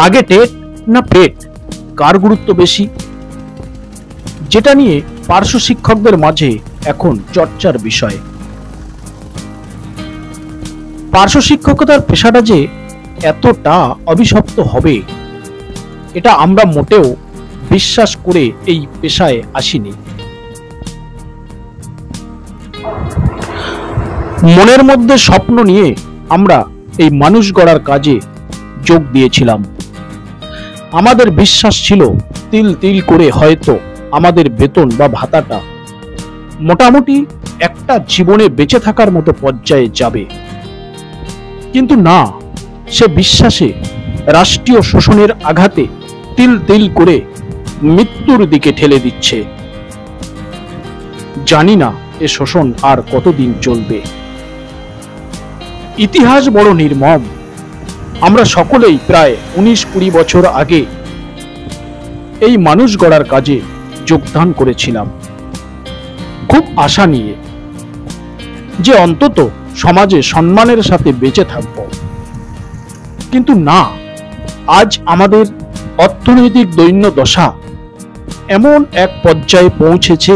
আগে টেট না পেট, কার গুরুত্ব বেশি, যেটা নিয়ে পার্শ্ব শিক্ষকদের মাঝে এখন চর্চার বিষয়। পার্শ্ব শিক্ষকতার পেশাটা যে এতটা অভিশপ্ত হবে, এটা আমরা মোটেও বিশ্বাস করে এই পেশায় আসিনি। মনের মধ্যে স্বপ্ন নিয়ে আমরা এই মানুষ গড়ার কাজে যোগ দিয়েছিলাম। আমাদের বিশ্বাস ছিল তিল তিল করে হয়তো আমাদের বেতন বা ভাতাটা মোটামুটি একটা জীবনে বেঁচে থাকার মতো পর্যায়ে যাবে। কিন্তু না, সে বিশ্বাসে রাষ্ট্রীয় শোষণের আঘাতে তিল তিল করে মৃত্যুর দিকে ঠেলে দিচ্ছে। জানি না এ শোষণ আর কতদিন চলবে। ইতিহাস বড় নির্মম। আমরা সকলেই প্রায় 19-20 বছর আগে এই মানুষ গড়ার কাজে যোগদান করেছিলাম, খুব আশা নিয়ে যে অন্তত সমাজে সম্মানের সাথে বেঁচে থাকব। কিন্তু না, আজ আমাদের অর্থনৈতিক দৈন্য দশা এমন এক পর্যায়ে পৌঁছেছে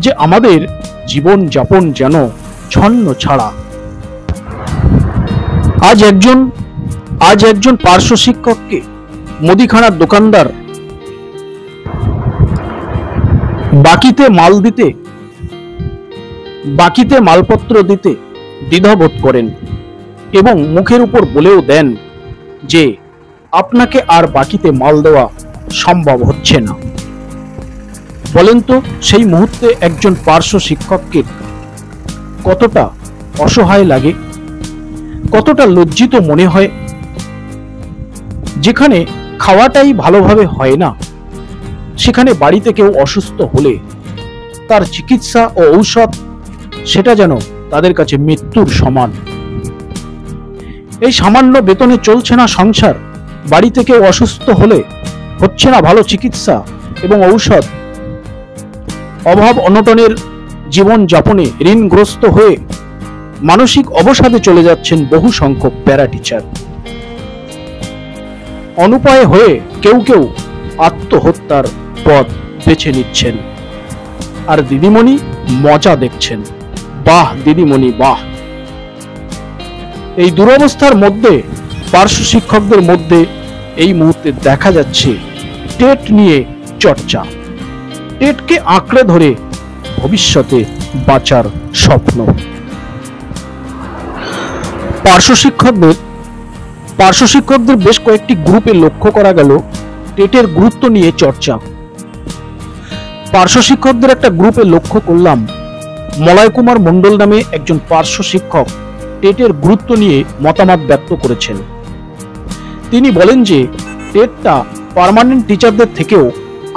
যে আমাদের জীবন যাপন যেন ছন্ন ছাড়া। আজ একজন পার্শ্ব শিক্ষককে মুদিখানার দোকানদার বাকিতে মালপত্র দিতে দ্বিধাবোধ করেন এবং মুখের উপর বলেও দেন যে আপনাকে আর বাকিতে মাল দেওয়া সম্ভব হচ্ছে না। বলেন তো সেই মুহূর্তে একজন পার্শ্ব শিক্ষককে কতটা অসহায় লাগে, কতটা লজ্জিত মনে হয়। যেখানে খাওয়াটাই ভালোভাবে হয় না, সেখানে বাড়িতে কেউ অসুস্থ হলে তার চিকিৎসা ও ঔষধ সেটা যেন তাদের কাছে মৃত্যুর সমান। এই সামান্য বেতনে চলছে না সংসার, বাড়িতে কেউ অসুস্থ হলে হচ্ছে না ভালো চিকিৎসা এবং ঔষধ। অভাব অনটনের জীবন যাপনে ঋণগ্রস্ত হয়ে মানসিক অবসাদে চলে যাচ্ছেন বহু সংখ্যক প্যারা টিচার। অনুপায় হয়ে কেউ কেউ আত্মহত্যার পথ বেছে নিচ্ছেন। আর দিদিমণি মজা দেখছেন। বাহ দিদিমণি বাহ। এই দুরবস্থার মধ্যে পার্শ্ব শিক্ষকদের মধ্যে এই মুহূর্তে দেখা যাচ্ছে টেট নিয়ে চর্চা। টেটকে আঁকড়ে ধরে ভবিষ্যতে বাঁচার স্বপ্ন। পার্শ্ব শিক্ষকদের বেশ কয়েকটি গ্রুপে লক্ষ্য করা গেল টেটের গুরুত্ব নিয়ে চর্চা। পার্শ্ব শিক্ষকদের একটা গ্রুপে লক্ষ্য করলাম মলয় কুমার মণ্ডল নামে একজন পার্শ্ব শিক্ষক টেটের গুরুত্ব নিয়ে মতামত ব্যক্ত করেছেন। তিনি বলেন যে টেটটা পার্মানেন্ট টিচারদের থেকেও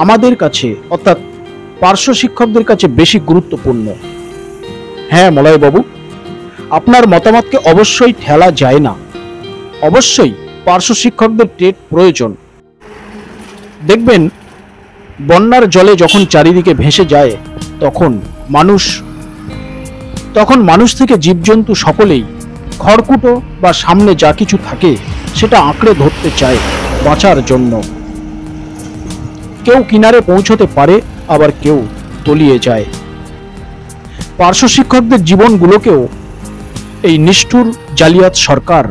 আমাদের কাছে অর্থাৎ পার্শ্ব শিক্ষকদের কাছে বেশি গুরুত্বপূর্ণ। হ্যাঁ মলয় বাবু, আপনার মতামতকে অবশ্যই ঠেলা যায় না। অবশ্যই পার্শ্ব শিক্ষকদের টেট প্রয়োজন। দেখবেন বন্যার জলে যখন চারিদিকে ভেসে যায় তখন মানুষ থেকে জীবজন্তু সকলেই খড়কুটো বা সামনে যা কিছু থাকে সেটা আঁকড়ে ধরতে চায় বাঁচার জন্য। কেউ কিনারে পৌঁছতে পারে, আবার কেউ তলিয়ে যায়। পার্শ্ব শিক্ষকদের জীবনগুলোকেও এই নিষ্ঠুর জালিয়াত সরকার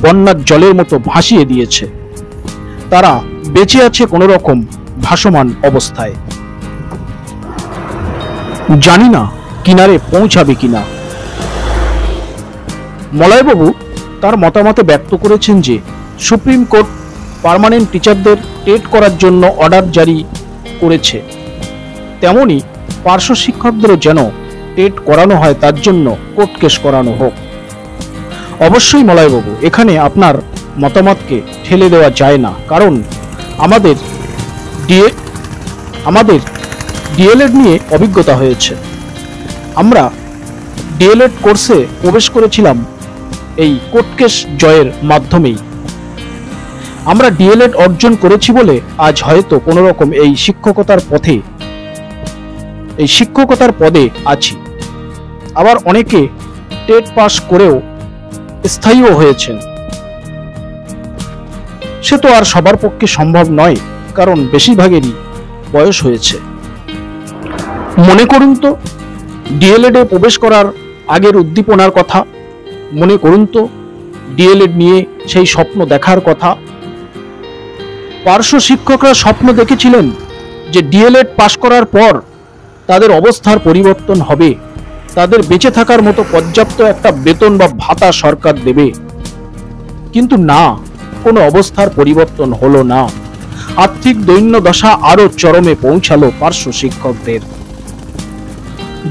বন্যার জলের মতো ভাসিয়ে দিয়েছে। তারা বেঁচে আছে কোনো রকম ভাসমান অবস্থায়। জানি না কিনারে পৌঁছাবে কিনা। মলয়বাবু তার মতামতে ব্যক্ত করেছেন যে সুপ্রিম কোর্ট পার্মানেন্ট টিচারদের টেট করার জন্য অর্ডার জারি করেছে, তেমনি পার্শ্ব শিক্ষকদেরও যেন টেট করানো হয়, তার জন্য কোর্ট কেস করানো হোক। অবশ্যই মলয়বাবু, এখানে আপনার মতামতকে ঠেলে দেওয়া যায় না, কারণ আমাদের ডিএলএড নিয়ে অভিজ্ঞতা হয়েছে। আমরা ডিএলএড কোর্সে প্রবেশ করেছিলাম এই কোর্ট কেস জয়ের মাধ্যমেই। আমরা ডিএলএড অর্জন করেছি বলে আজ হয়তো কোনো রকম এই শিক্ষকতার পদে আছি। আবার অনেকে টেট পাস করেও স্থায়ীও হয়েছেন। সে তো আর সবার পক্ষে সম্ভব নয়, কারণ বেশিরভাগেরই বয়স হয়েছে। মনে করুন তো ডিএলএডে প্রবেশ করার আগের উদ্দীপনার কথা, মনে করুন তো ডিএলএড নিয়ে সেই স্বপ্ন দেখার কথা। পার্শ্ব শিক্ষকরা স্বপ্ন দেখেছিলেন যে ডিএলএড পাশ করার পর তাদের অবস্থার পরিবর্তন হবে, তাদের বেঁচে থাকার মতো পর্যাপ্ত একটা বেতন বা ভাতা সরকার দেবে। কিন্তু না, কোনো অবস্থার পরিবর্তন হলো না। আর্থিক দৈন্যদশা আরো চরমে পৌঁছালো পার্শ্ব শিক্ষকদের।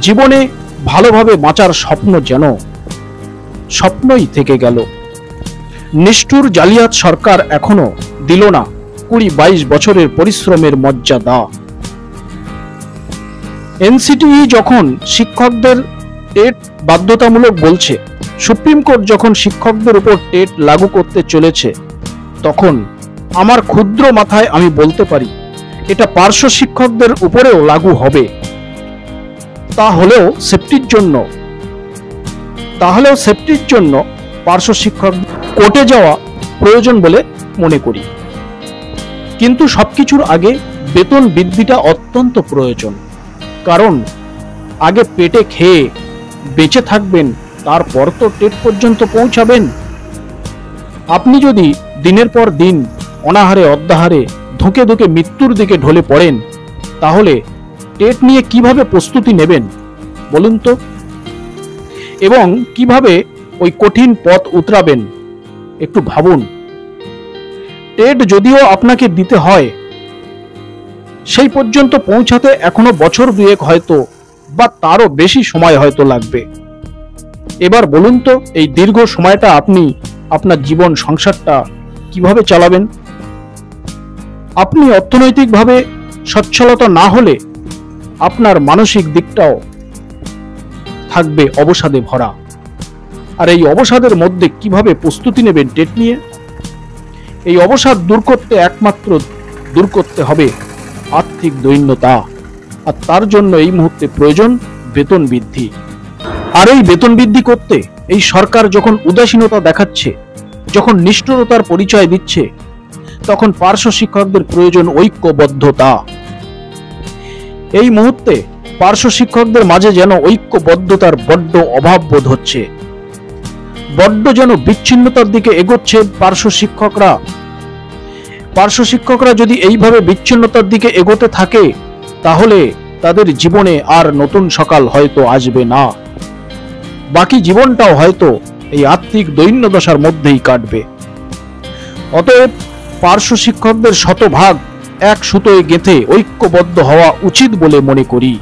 জীবনে ভালোভাবে বাঁচার স্বপ্ন যেন স্বপ্নই থেকে গেল। নিষ্ঠুর জালিয়াত সরকার এখনো দিল না 20-22 বছরের পরিশ্রমের মর্যাদা। এনসিটিই যখন শিক্ষকদের টেট বাধ্যতামূলক বলছে, সুপ্রিম কোর্ট যখন শিক্ষকদের উপর টেট লাগু করতে চলেছে, তখন আমার ক্ষুদ্র মাথায় আমি বলতে পারি এটা পার্শ্ব শিক্ষকদের উপরেও লাগু হবে। তাহলেও সেফটির জন্য পার্শ্ব শিক্ষক কোর্টে যাওয়া প্রয়োজন বলে মনে করি। কিন্তু সবকিছুর আগে বেতন বৃদ্ধিটা অত্যন্ত প্রয়োজন, কারণ আগে পেটে খেয়ে বেঁচে থাকবেন, তারপর তো টেট পর্যন্ত পৌঁছাবেন। আপনি যদি দিনের পর দিন অনাহারে অদ্যাহারে ধুঁকে ধুঁকে মৃত্যুর দিকে ঢলে পড়েন, তাহলে টেট নিয়ে কিভাবে প্রস্তুতি নেবেন বলুন তো? এবং কিভাবে ওই কঠিন পথ উতরাবেন একটু ভাবুন। টেট যদিও আপনাকে দিতে হয়, সেই পর্যন্ত পৌঁছাতে এখনো বছর দুয়েক হয়তো বা তারও বেশি সময় হয়তো লাগবে। এবার বলুন তো এই দীর্ঘ সময়টা আপনি আপনার জীবন সংসারটা কিভাবে চালাবেন? আপনি অর্থনৈতিকভাবে সচ্ছলতা না হলে আপনার মানসিক দিকটাও থাকবে অবসাদে ভরা। আর এই অবসাদের মধ্যে কিভাবে প্রস্তুতি নেবেন টেট নিয়ে? এই অবসাদ দূর করতে হবে আর্থিক দৈন্যতা, আর তার জন্য এই মুহূর্তে প্রয়োজন বেতন বৃদ্ধি। আর এই বেতন বৃদ্ধি করতে এই সরকার যখন উদাসীনতা দেখাচ্ছে, যখন নিষ্ঠুরতার পরিচয় দিচ্ছে, তখন পার্শ্ব শিক্ষকদের প্রয়োজন ঐক্যবদ্ধতা। এই মুহূর্তে পার্শ্ব শিক্ষকদের মাঝে যেন ঐক্যবদ্ধতার বড্ড অভাব বোধ হচ্ছে, বড্ড যেন বিচ্ছিন্নতার দিকে এগোচ্ছে পার্শ্ব শিক্ষকরা যদি এইভাবে বিচ্ছিন্নতার দিকে এগোতে থাকে, তাহলে তাদের জীবনে আর নতুন সকাল হয়তো আসবে না। বাকি জীবনটাও হয়তো এই আর্থিক দৈন্যদশার মধ্যেই কাটবে। অতএব পার্শ্ব শিক্ষকদের শতভাগ এক সুতোয় গেঁথে ঐক্যবদ্ধ হওয়া উচিত বলে মনে করি।